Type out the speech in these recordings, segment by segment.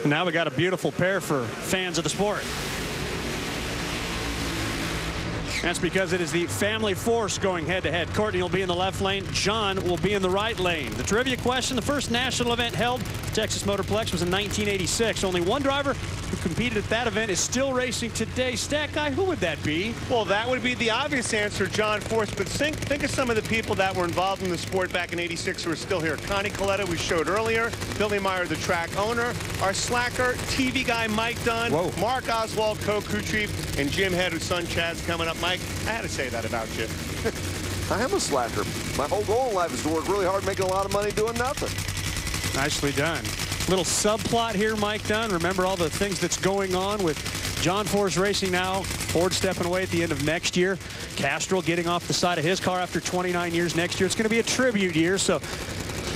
Now we got a beautiful pair for fans of the sport. That's because it is the family force going head-to-head. Courtney will be in the left lane. John will be in the right lane. The trivia question, the first national event held at Texas Motorplex was in 1986. Only one driver who competed at that event is still racing today. Stat guy, who would that be? Well, that would be the obvious answer, John Force. But think of some of the people that were involved in the sport back in '86 who are still here. Connie Coletta, we showed earlier. Billy Meyer, the track owner. Our slacker, TV guy Mike Dunn. Whoa. Mark Oswald, co-crew chief. And Jim Head, whose son Chad's coming up. Mike, I had to say that about you. I am a slacker. My whole goal in life is to work really hard, making a lot of money doing nothing. Nicely done. Little subplot here, Mike Dunn. Remember all the things that's going on with John Force Racing now. Ford stepping away at the end of next year. Castrol getting off the side of his car after 29 years next year. It's going to be a tribute year, so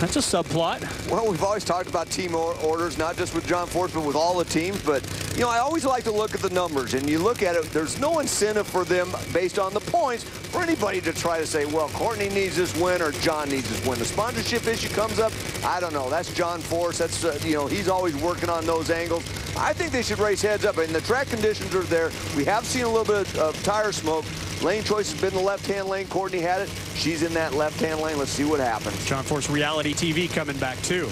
that's a subplot. Well, we've always talked about team orders, not just with John Force, but with all the teams. But, you know, I always like to look at the numbers. And you look at it, there's no incentive for them based on the points for anybody to try to say, well, Courtney needs this win or John needs this win. The sponsorship issue comes up, I don't know. That's John Force. That's, you know, he's always working on those angles. I think they should race heads up. And the track conditions are there. We have seen a little bit of tire smoke. Lane choice has been the left-hand lane. Courtney had it. She's in that left-hand lane. Let's see what happens. John Force Reality TV coming back, too.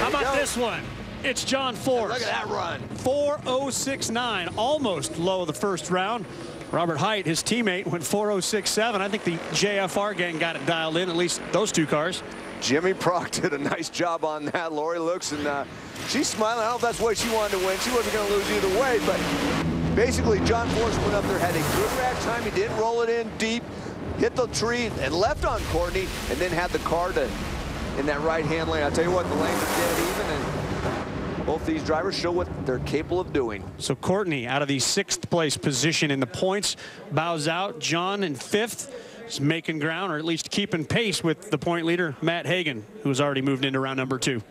How about this one? It's John Force. Look at that run. 4:06.9, almost low the first round. Robert Height, his teammate, went 4:06.7. I think the JFR gang got it dialed in, at least those two cars. Jimmy Prock did a nice job on that. Lori looks and she's smiling. I don't know if that's the way she wanted to win. She wasn't going to lose either way, but basically John Force went up there, had a good rack time. He didn't roll it in deep, hit the tree and left on Courtney, and then had the car in that right-hand lane. I'll tell you what, the lanes are dead even, and both these drivers show what they're capable of doing. So Courtney out of the 6th place position in the points, bows out. John in 5th. Is making ground, or at least keeping pace with the point leader, Matt Hagan, who has already moved into round number 2.